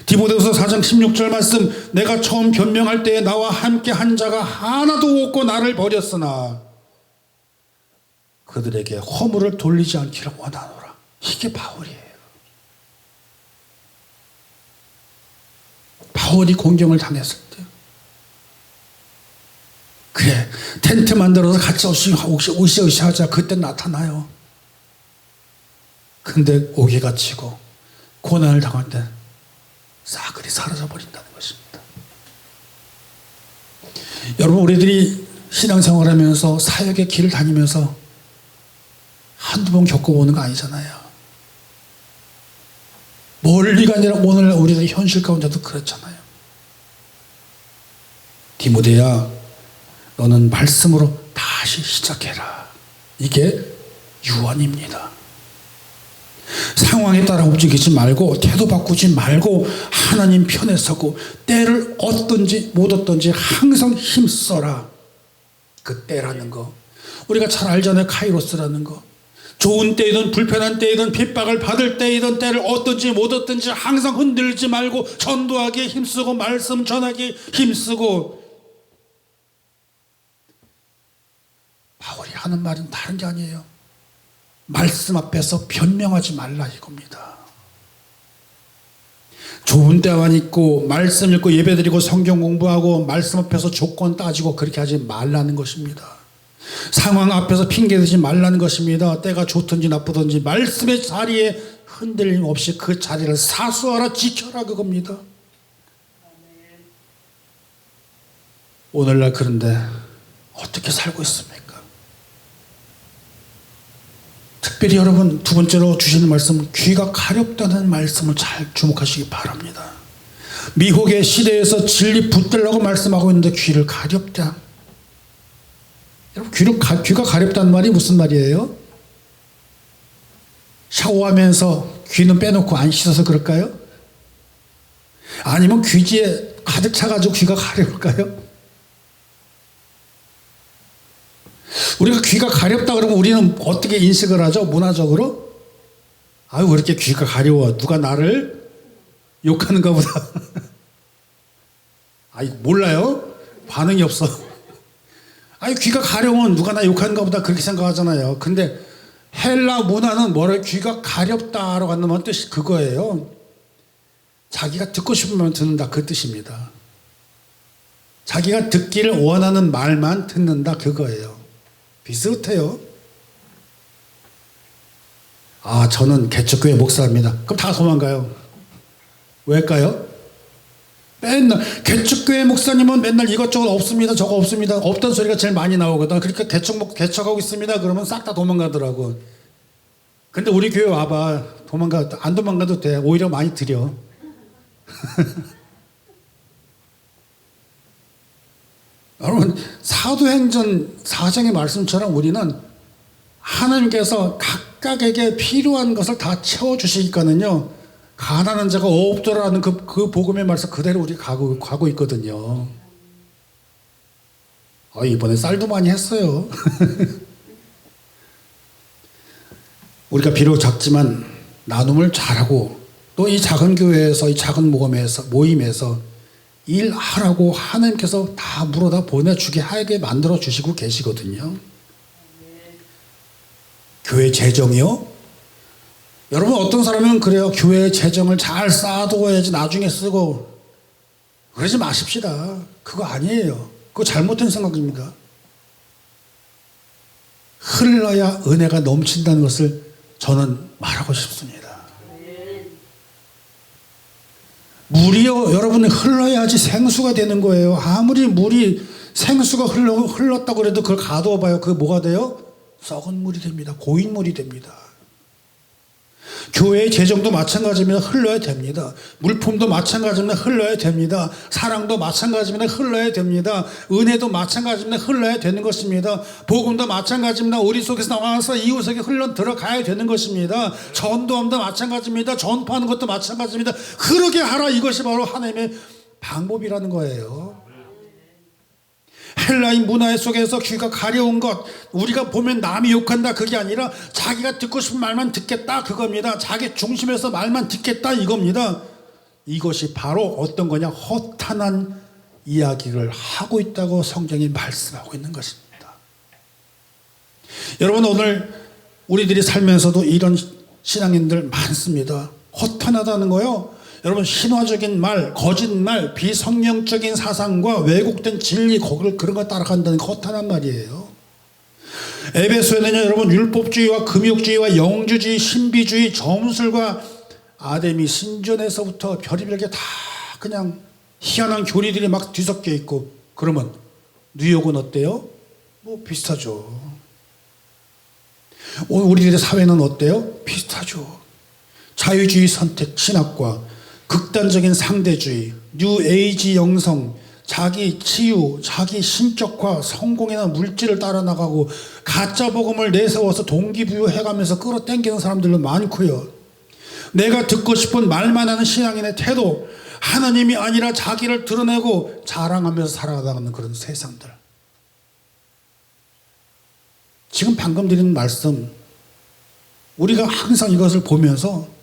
디모데후서 4장 16절 말씀, 내가 처음 변명할 때에 나와 함께 한 자가 하나도 없고 나를 버렸으나 그들에게 허물을 돌리지 않기를 원하노라. 이게 바울이에요. 바울이 공경을 당했을 때 그래 텐트 만들어서 같이 으쌰으쌰 하자. 그때 나타나요. 근데 오기가 치고 고난을 당할 때 싸그리 사라져버린다는 것입니다. 여러분, 우리들이 신앙생활 하면서 사역의 길을 다니면서 한두 번 겪어보는 거 아니잖아요. 멀리가 아니라 오늘 우리의 현실 가운데도 그렇잖아요. 디모데야, 너는 말씀으로 다시 시작해라. 이게 유언입니다. 상황에 따라 움직이지 말고 태도 바꾸지 말고 하나님 편에 서고 때를 얻든지 못 얻든지 항상 힘써라. 그 때라는 거 우리가 잘 알잖아요. 카이로스라는 거. 좋은 때이든 불편한 때이든 핍박을 받을 때이든 때를 얻든지 못 얻든지 항상 흔들지 말고 전도하기에 힘쓰고 말씀 전하기에 힘쓰고. 바울이 하는 말은 다른 게 아니에요. 말씀 앞에서 변명하지 말라 이겁니다. 좋은 때만 있고 말씀 읽고 예배드리고 성경 공부하고 말씀 앞에서 조건 따지고 그렇게 하지 말라는 것입니다. 상황 앞에서 핑계대지 말라는 것입니다. 때가 좋든지 나쁘든지 말씀의 자리에 흔들림 없이 그 자리를 사수하라, 지켜라, 그겁니다. 오늘날 그런데 어떻게 살고 있습니까? 특별히 여러분 두 번째로 주시는 말씀, 귀가 가렵다는 말씀을 잘 주목하시기 바랍니다. 미혹의 시대에서 진리 붙들라고 말씀하고 있는데 귀를 가렵다. 여러분 귀가 가렵다는 말이 무슨 말이에요? 샤워하면서 귀는 빼놓고 안 씻어서 그럴까요? 아니면 귀지에 가득 차가지고 귀가 가려울까요? 우리가 귀가 가렵다 그러면 우리는 어떻게 인식을 하죠? 문화적으로? 아유, 왜 이렇게 귀가 가려워? 누가 나를 욕하는가 보다. 아이, 몰라요? 반응이 없어. 아니, 귀가 가려우면 누가 나 욕하는가 보다 그렇게 생각하잖아요. 근데 헬라 문화는 뭐를 귀가 가렵다라고 하는 뜻이 그거예요. 자기가 듣고 싶은 말만 듣는다, 그 뜻입니다. 자기가 듣기를 원하는 말만 듣는다, 그거예요. 비슷해요. 아, 저는 개척교회 목사입니다. 그럼 다 도망가요. 왜일까요? 맨날 개척교회 목사님은 맨날 이것저것 없습니다, 저거 없습니다. 없던 소리가 제일 많이 나오거든. 그러니까 개척하고 있습니다. 그러면 싹 다 도망가더라고. 근데 우리 교회 와봐. 안 도망가도 돼. 오히려 많이 드려. 여러분, 사도행전 4장의 말씀처럼 우리는 하나님께서 각각에게 필요한 것을 다 채워주시니까는요, 가난한 자가 없더라는 그 복음의 말씀 그대로 우리 가고 있거든요. 이번에 쌀도 많이 했어요. 우리가 비록 작지만 나눔을 잘하고 또 이 작은 교회에서 이 작은 모임에서 일하라고 하나님께서 다 물어다 보내주게 하게 만들어 주시고 계시거든요. 교회 재정이요? 여러분, 어떤 사람은 그래요. 교회 재정을 잘 쌓아두어야지 나중에 쓰고. 그러지 마십시다. 그거 아니에요. 그거 잘못된 생각입니다. 흘러야 은혜가 넘친다는 것을 저는 말하고 싶습니다. 물이요, 여러분, 흘러야지 생수가 되는 거예요. 아무리 물이 생수가 흘렀다고 그래도 그걸 가두어 봐요. 그게 뭐가 돼요? 썩은 물이 됩니다. 고인물이 됩니다. 교회의 재정도 마찬가지입니다. 흘러야 됩니다. 물품도 마찬가지입니다. 흘러야 됩니다. 사랑도 마찬가지입니다. 흘러야 됩니다. 은혜도 마찬가지입니다. 흘러야 되는 것입니다. 복음도 마찬가지입니다. 우리 속에서 나와서 이웃에게 흘러 들어가야 되는 것입니다. 전도함도 마찬가지입니다. 전파하는 것도 마찬가지입니다. 그러게 하라, 이것이 바로 하나님의 방법이라는 거예요. 헬라인 문화 속에서 귀가 가려운 것, 우리가 보면 남이 욕한다 그게 아니라 자기가 듣고 싶은 말만 듣겠다 그겁니다. 자기 중심에서 말만 듣겠다 이겁니다. 이것이 바로 어떤 거냐? 허탄한 이야기를 하고 있다고 성경이 말씀하고 있는 것입니다. 여러분, 오늘 우리들이 살면서도 이런 신앙인들 많습니다. 허탄하다는 거요, 여러분, 신화적인 말, 거짓말, 비성령적인 사상과 왜곡된 진리, 그런 거 따라간다는 허탄한 말이에요. 에베소에는요, 여러분, 율법주의와 금욕주의와 영주주의, 신비주의, 점술과 아데미 신전에서부터 별의별 게 다 그냥 희한한 교리들이 막 뒤섞여 있고, 그러면 뉴욕은 어때요? 뭐 비슷하죠. 오늘 우리들의 사회는 어때요? 비슷하죠. 자유주의 선택 신학과 극단적인 상대주의, 뉴에이지 영성, 자기 치유, 자기 신격화, 성공이나 물질을 따라 나가고 가짜 복음을 내세워서 동기부여해가면서 끌어당기는 사람들도 많고요. 내가 듣고 싶은 말만 하는 신앙인의 태도, 하나님이 아니라 자기를 드러내고 자랑하면서 살아가는 그런 세상들. 지금 방금 드린 말씀, 우리가 항상 이것을 보면서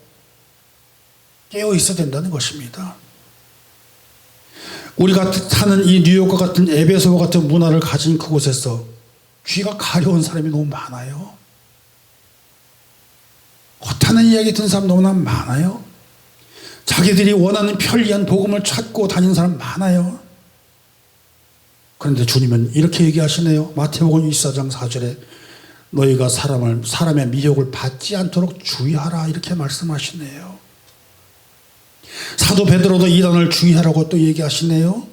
깨어 있어야 된다는 것입니다. 우리가 사는 이 뉴욕과 같은 에베소와 같은 문화를 가진 그곳에서 귀가 가려운 사람이 너무 많아요. 허탄한 이야기 듣는 사람 너무나 많아요. 자기들이 원하는 편리한 복음을 찾고 다니는 사람 많아요. 그런데 주님은 이렇게 얘기하시네요. 마태복음 24장 4절에 너희가 사람의 미혹을 받지 않도록 주의하라, 이렇게 말씀하시네요. 사도 베드로도 이단을 주의하라고 또 얘기하시네요.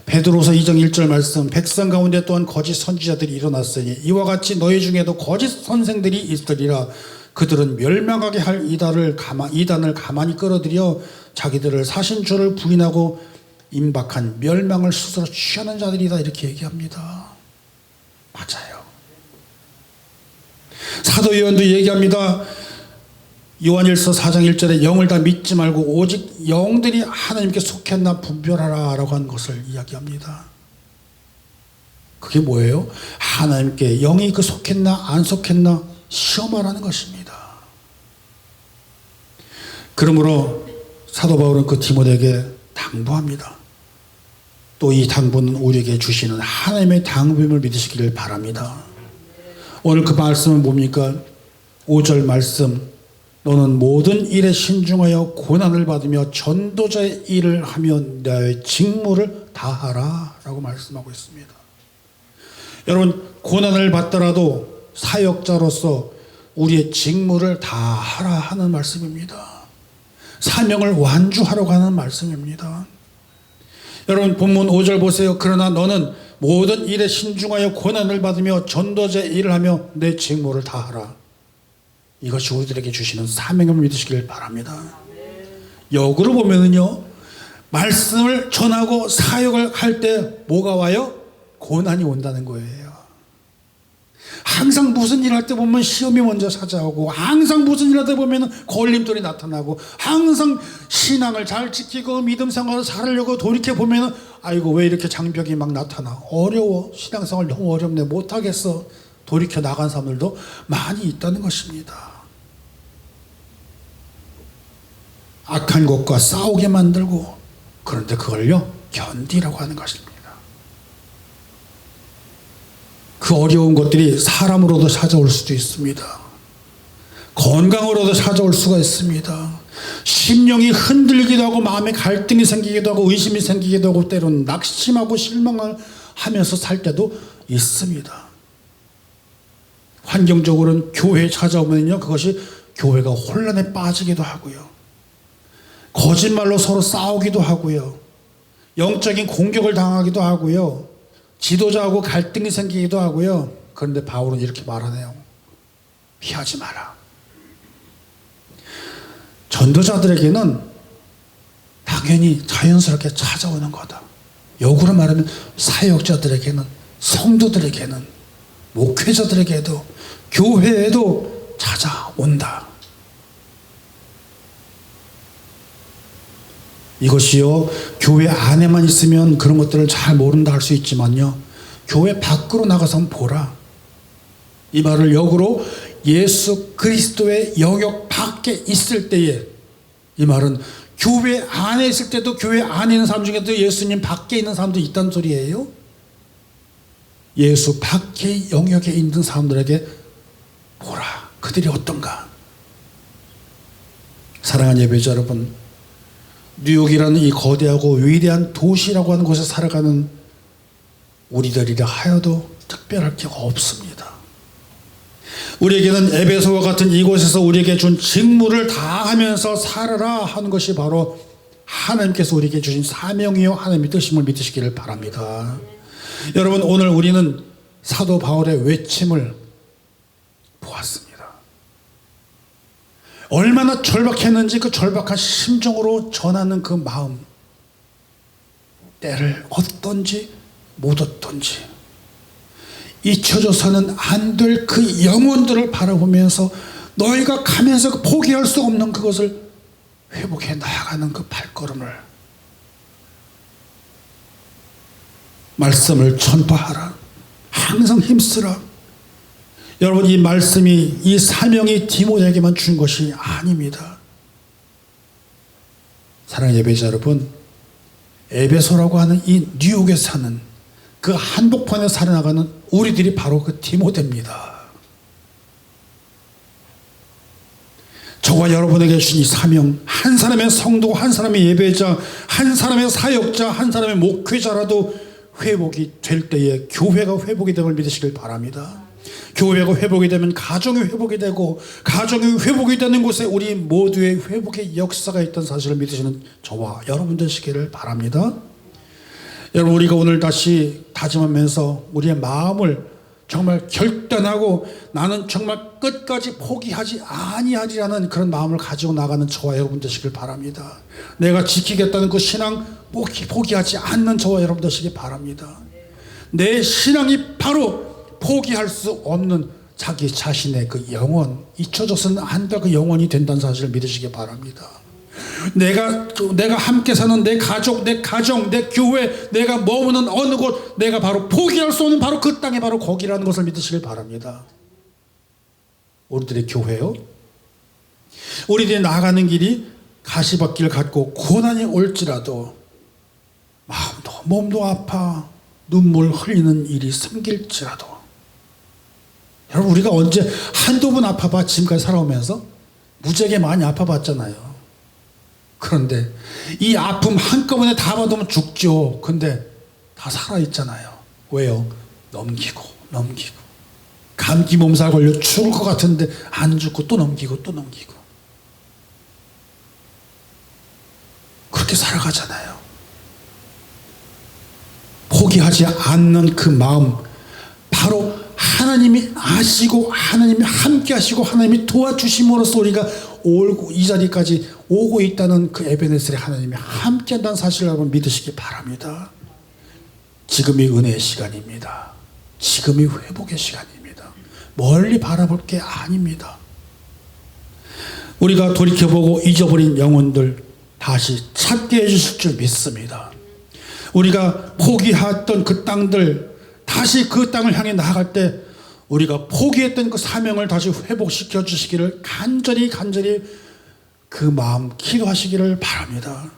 베드로서 2장 1절 말씀, 백성 가운데 또한 거짓 선지자들이 일어났으니 이와 같이 너희 중에도 거짓 선생들이 있으리라. 그들은 멸망하게 할 이단을 가만히 끌어들여 자기들을 사신 주를 부인하고 임박한 멸망을 스스로 취하는 자들이다. 이렇게 얘기합니다. 맞아요. 사도 요한도 얘기합니다. 요한일서 4장 1절에 영을 다 믿지 말고 오직 영들이 하나님께 속했나 분별하라 라고 한 것을 이야기합니다. 그게 뭐예요? 하나님께 영이 그 속했나 안 속했나 시험하라는 것입니다. 그러므로 사도 바울은 그 디모데에게 당부합니다. 또 이 당부는 우리에게 주시는 하나님의 당부임을 믿으시기를 바랍니다. 오늘 그 말씀은 뭡니까? 5절 말씀, 너는 모든 일에 신중하여 고난을 받으며 전도자의 일을 하며 나의 직무를 다하라 라고 말씀하고 있습니다. 여러분, 고난을 받더라도 사역자로서 우리의 직무를 다하라 하는 말씀입니다. 사명을 완주하라고 하는 말씀입니다. 여러분, 본문 5절 보세요. 그러나 너는 모든 일에 신중하여 고난을 받으며 전도자의 일을 하며 내 직무를 다하라. 이것이 우리들에게 주시는 사명을 믿으시길 바랍니다. 역으로 보면은요, 말씀을 전하고 사역을 할 때 뭐가 와요? 고난이 온다는 거예요. 항상 무슨 일 할 때 보면 시험이 먼저 찾아오고, 항상 무슨 일 할 때 보면 걸림돌이 나타나고, 항상 신앙을 잘 지키고 믿음 생활을 잘하려고 돌이켜보면 아이고 왜 이렇게 장벽이 막 나타나, 어려워, 신앙생활 너무 어렵네, 못하겠어, 돌이켜 나간 사람들도 많이 있다는 것입니다. 악한 것과 싸우게 만들고, 그런데 그걸요 견디라고 하는 것입니다. 그 어려운 것들이 사람으로도 찾아올 수도 있습니다. 건강으로도 찾아올 수가 있습니다. 심령이 흔들리기도 하고 마음에 갈등이 생기기도 하고 의심이 생기기도 하고 때로는 낙심하고 실망을 하면서 살 때도 있습니다. 환경적으로는 교회에 찾아오면요, 그것이 교회가 혼란에 빠지기도 하고요, 거짓말로 서로 싸우기도 하고요, 영적인 공격을 당하기도 하고요, 지도자하고 갈등이 생기기도 하고요. 그런데 바울은 이렇게 말하네요. 피하지 마라. 전도자들에게는 당연히 자연스럽게 찾아오는 거다. 역으로 말하면 사역자들에게는, 성도들에게는, 목회자들에게도, 교회에도 찾아온다. 이것이요, 교회 안에만 있으면 그런 것들을 잘 모른다 할 수 있지만요, 교회 밖으로 나가서 한번 보라. 이 말을 역으로 예수 그리스도의 영역 밖에 있을 때에, 이 말은 교회 안에 있을 때도 교회 안에 있는 사람 중에도 예수님 밖에 있는 사람도 있다는 소리예요. 예수 밖의 영역에 있는 사람들에게 보라. 그들이 어떤가. 사랑하는 예배자 여러분, 뉴욕이라는 이 거대하고 위대한 도시라고 하는 곳에 살아가는 우리들이라 하여도 특별할 게 없습니다. 우리에게는 에베소와 같은 이곳에서 우리에게 준 직무를 다하면서 살아라 하는 것이 바로 하나님께서 우리에게 주신 사명이요 하나님의 뜻임을 믿으시기를 바랍니다. 여러분, 오늘 우리는 사도 바울의 외침을 보았습니다. 얼마나 절박했는지 그 절박한 심정으로 전하는 그 마음, 때를 얻든지 못 얻든지 잊혀져서는 안 될 그 영혼들을 바라보면서 너희가 가면서 포기할 수 없는 그것을 회복해 나아가는 그 발걸음을, 말씀을 전파하라, 항상 힘쓰라. 여러분, 이 말씀이, 이 사명이 디모데에게만 준 것이 아닙니다. 사랑하는 예배자 여러분, 에베소라고 하는 이 뉴욕에 사는, 그 한복판에 살아나가는 우리들이 바로 그 디모데입니다. 저와 여러분에게 주신 이 사명, 한 사람의 성도, 한 사람의 예배자, 한 사람의 사역자, 한 사람의 목회자라도 회복이 될 때에 교회가 회복이 됨을 믿으시길 바랍니다. 교회가 회복이 되면 가정이 회복이 되고, 가정이 회복이 되는 곳에 우리 모두의 회복의 역사가 있다는 사실을 믿으시는 저와 여러분 되시기를 바랍니다. 여러분, 우리가 오늘 다시 다짐하면서 우리의 마음을 정말 결단하고 나는 정말 끝까지 포기하지 아니하리라는 그런 마음을 가지고 나가는 저와 여러분 되시길 바랍니다. 내가 지키겠다는 그 신앙 포기하지 않는 저와 여러분 되시길 바랍니다. 내 신앙이 바로 포기할 수 없는 자기 자신의 그 영혼, 잊혀져서는 안 될 그 영혼이 된다는 사실을 믿으시기 바랍니다. 내가 함께 사는 내 가족, 내 가정, 내 교회, 내가 머무는 어느 곳, 내가 바로 포기할 수 없는 바로 그 땅이 바로 거기라는 것을 믿으시길 바랍니다. 우리들의 교회요, 우리들이 나아가는 길이 가시밭길 같고 고난이 올지라도 마음도 몸도 아파 눈물 흘리는 일이 생길지라도, 여러분, 우리가 언제 한두 번 아파봐 지금까지 살아오면서 무지하게 많이 아파봤잖아요. 그런데 이 아픔 한꺼번에 다 받으면 죽죠. 근데 다 살아있잖아요. 왜요? 넘기고 감기 몸살 걸려 죽을 것 같은데 안 죽고 또 넘기고 그렇게 살아가잖아요. 포기하지 않는 그 마음, 바로 하나님이 아시고 하나님이 함께 하시고 하나님이 도와주심으로써 우리가 이 자리까지 오고 있다는 그 에베네셀의 하나님이 함께 한다는 사실을 여러분 믿으시기 바랍니다. 지금이 은혜의 시간입니다. 지금이 회복의 시간입니다. 멀리 바라볼 게 아닙니다. 우리가 돌이켜보고 잊어버린 영혼들 다시 찾게 해주실 줄 믿습니다. 우리가 포기했던 그 땅들, 다시 그 땅을 향해 나아갈 때 우리가 포기했던 그 사명을 다시 회복시켜 주시기를 간절히 그 마음 기도하시기를 바랍니다.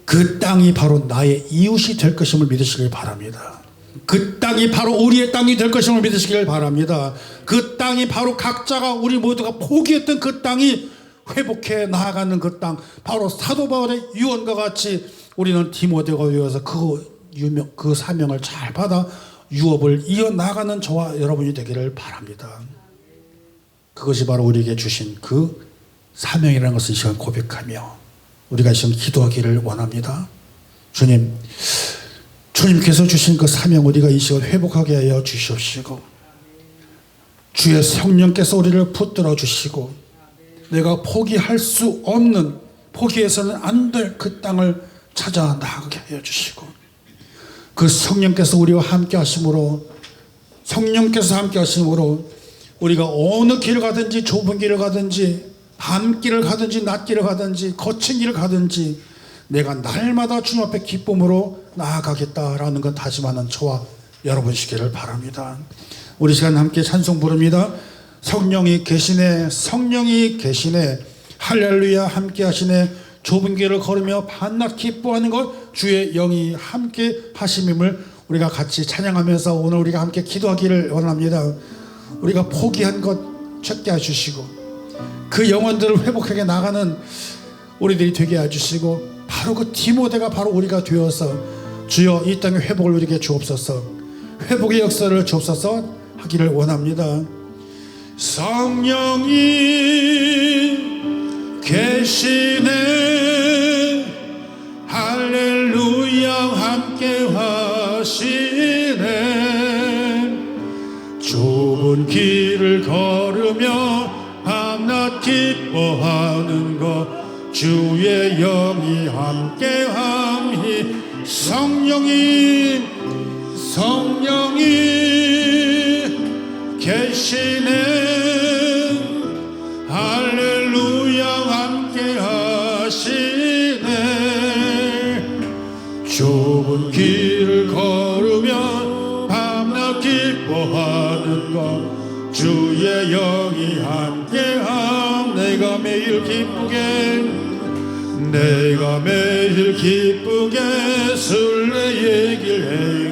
그 땅이 바로 나의 이웃이 될 것임을 믿으시길 바랍니다. 그 땅이 바로 우리의 땅이 될 것임을 믿으시길 바랍니다. 그 땅이 바로 각자가 우리 모두가 포기했던 그 땅이 회복해 나아가는 그 땅, 바로 사도 바울의 유언과 같이 우리는 디모데가 되어서 그 사명을 잘 받아 유업을 이어나가는 저와 여러분이 되기를 바랍니다. 그것이 바로 우리에게 주신 그 사명이라는 것을 이 시간 고백하며 우리가 이 시간 기도하기를 원합니다. 주님께서 주신 그 사명 우리가 이 시간 회복하게 하여 주시옵시고, 주의 성령께서 우리를 붙들어 주시고, 내가 포기할 수 없는, 포기해서는 안 될 그 땅을 찾아 나가게 하여 주시고, 그 성령께서 우리와 함께 하심으로, 우리가 어느 길을 가든지 좁은 길을 가든지 밤길을 가든지 낮길을 가든지 거친 길을 가든지 내가 날마다 주님 앞에 기쁨으로 나아가겠다라는 건 다짐하는 저와 여러분이시기를 바랍니다. 우리 시간 함께 찬송 부릅니다. 성령이 계시네, 성령이 계시네, 할렐루야 함께 하시네, 좁은 길을 걸으며 밤낮 기뻐하는 것 주의 영이 함께 하심임을 우리가 같이 찬양하면서 오늘 우리가 함께 기도하기를 원합니다. 우리가 포기한 것 찾게 해주시고 그 영혼들을 회복하게 나가는 우리들이 되게 해주시고, 바로 그 디모데가 바로 우리가 되어서 주여 이 땅의 회복을 우리에게 주옵소서, 회복의 역사를 주옵소서 하기를 원합니다. 성령이 계시네, 할렐루야 함께 하시네, 좁은 길을 걸으며 밤낮 기뻐하는 것 주의 영이 함께함이, 성령이 계시네, 할렐루야 함께 하시네, 좁은 길을 걸으며 밤낮 기뻐하는 것 주의 영이 함께함. 내가 매일 기쁘게 순례의 길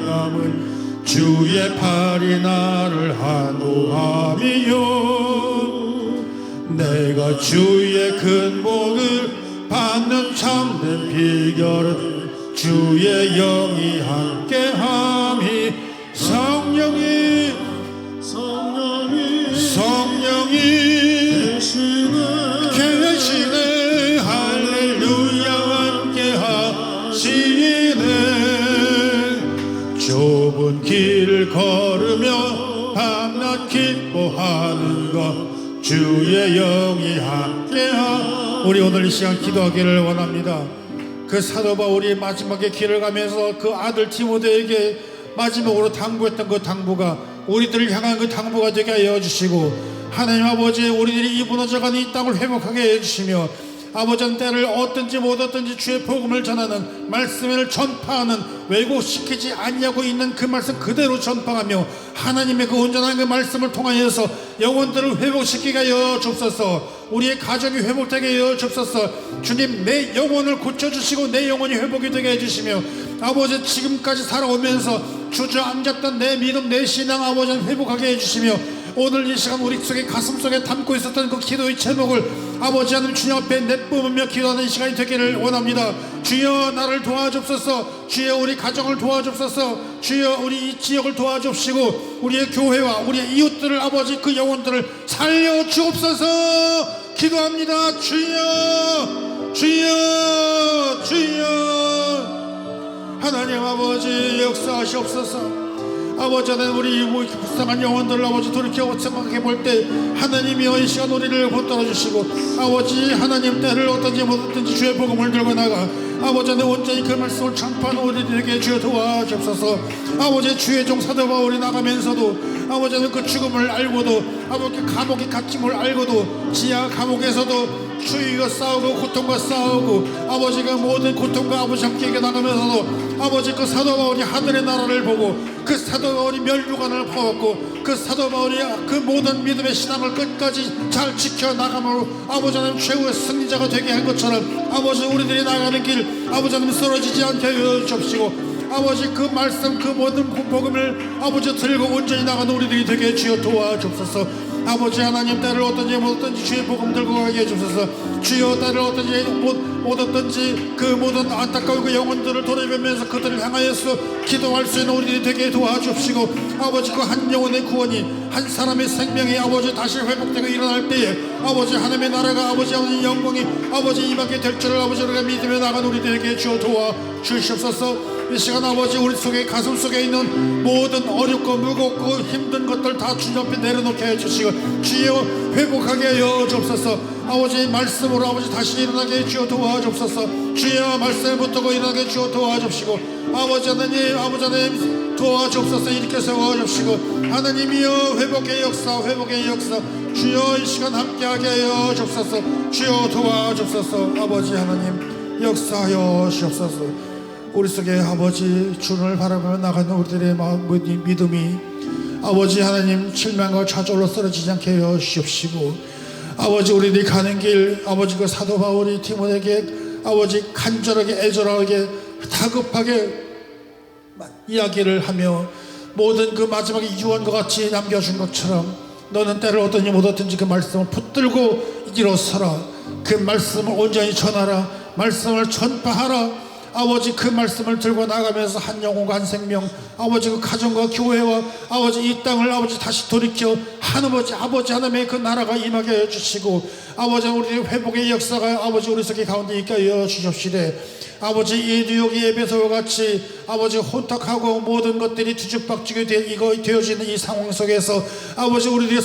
행함은 주의 팔이 나를 한호함이요, 내가 주의 큰 복을 받는 참된 비결은 주의 영이 함께함이, 성령이 계시네, 할렐루야 함께 하시네, 길을 걸으며 밤낮 기뻐하는 것 주의 영이 함께하. 우리 오늘 이 시간 기도하기를 원합니다. 그 사도 바울이 마지막에 길을 가면서 그 아들 디모데에게 마지막으로 당부했던 그 당부가 우리들을 향한 그 당부가 되게 하여 주시고, 하나님 아버지, 우리들이 이 무너져가는 이 땅을 회복하게 해주시며, 아버지는 때를 얻든지 못 얻든지 주의 복음을 전하는, 말씀을 전파하는, 왜곡시키지 아니하고 있는 그 말씀 그대로 전파하며 하나님의 그 온전한 그 말씀을 통하여서 영혼들을 회복시키게 하여 주옵소서. 우리의 가정이 회복되게 하여 주옵소서. 주님, 내 영혼을 고쳐주시고 내 영혼이 회복이 되게 해주시며, 아버지 지금까지 살아오면서 주저앉았던 내 믿음, 내 신앙 아버지는 회복하게 해주시며, 오늘 이 시간 우리 속에 가슴 속에 담고 있었던 그 기도의 제목을 아버지 하나님 주님 앞에 내뿜으며 기도하는 이 시간이 되기를 원합니다. 주여 나를 도와주옵소서. 주여 우리 가정을 도와주옵소서. 주여 우리 이 지역을 도와주옵시고 우리의 교회와 우리의 이웃들을 아버지 그 영혼들을 살려주옵소서. 기도합니다. 주여 주여 주여. 하나님 아버지 역사하시옵소서. 아버지 하나님, 우리 불쌍한 영혼들을 아버지 돌이켜 생각해 볼 때 하나님이여 이 시간 우리를 붙들어 주시고, 아버지 하나님 때를 어떤지 못 얻든지 주의 복음을 들고 나가 아버지 하나님 온전히 그 말씀을 전파하는 우리들에게 주여 도와주옵소서. 아버지 주의 종 사도 바울이 나가면서도 아버지 하나님 그 죽음을 알고도, 아버지 감옥의 갇힘을 알고도 지하 감옥에서도 추위와 싸우고 고통과 싸우고 아버지가 모든 고통과 아버지 함께 나가면서도 아버지 그 사도 바울이 하늘의 나라를 보고 그 사도 바울이 멸류관을 퍼왔고 그 사도 바울이 그 모든 믿음의 신앙을 끝까지 잘 지켜나감으로 아버지 하나님 최후의 승리자가 되게 한 것처럼 아버지 우리들이 나가는 길 아버지 하나님 쓰러지지 않게 하여 주옵시고, 아버지 그 말씀 그 모든 복음을 아버지 들고 온전히 나가는 우리들이 되게 주여 도와주옵소서. 아버지 하나님 때를 얻든지 못 얻든지 주의 복음 들고 가게 해주소서. 주여 때를 얻든지 못 얻든지 그 모든 안타까운 그 영혼들을 돌아보면서 그들을 향하여서 기도할 수 있는 우리들이 되게 도와주옵시고, 아버지 그 한 영혼의 구원이 한 사람의 생명이 아버지 다시 회복되고 일어날 때에 아버지 하나님의 나라가 아버지 하나님 영광이 아버지 임하게 될 줄을 아버지 우리가 믿으며 나간 우리들에게 주어 도와주시옵소서. 이 시간 아버지 우리 속에 가슴 속에 있는 모든 어렵고 무겁고 힘든 것들 다 주님 앞에 내려놓게 해주시고 주여 회복하게 하여 주옵소서. 아버지 말씀으로 아버지 다시 일어나게 주여 도와주옵소서. 주여 말씀을 붙들고 일어나게 주여 도와주옵시고, 아버지 하나님 도와주옵소서. 일으켜 세워주옵시고, 하나님이여 회복의 역사 회복의 역사 주여 이 시간 함께하게 하여 주옵소서. 주여 도와주옵소서. 아버지 하나님 역사하여 주옵소서. 우리 속에 아버지 주를 바라보며 나가는 우리들의 믿음이 아버지 하나님 실망과 좌절로 쓰러지지 않게 하여 주시옵시고, 아버지 우리들이 가는 길 아버지 그 사도 바울이 디모데에게 아버지 간절하게 애절하게 다급하게 이야기를 하며 모든 그 마지막에 유언과 같이 남겨준 것처럼 너는 때를 얻든지 못 얻든지 그 말씀을 붙들고 일어서라. 그 말씀을 온전히 전하라. 말씀을 전파하라. 아버지 그 말씀을 들고 나가면서 한 영혼과 한 생명 아버지 그 가정과 교회와 아버지 이 땅을 아버지 다시 돌이켜 아버지 하나님의 그 나라가 임하게 해주시고, 아버지 우리 회복의 역사가 아버지 우리 속에 가운데 있게 하여 주십시되, 아버지 이 뉴욕 예배소와 같이 아버지 혼탁하고 모든 것들이 뒤죽박죽이 되어지는 이 상황 속에서 아버지 우리들이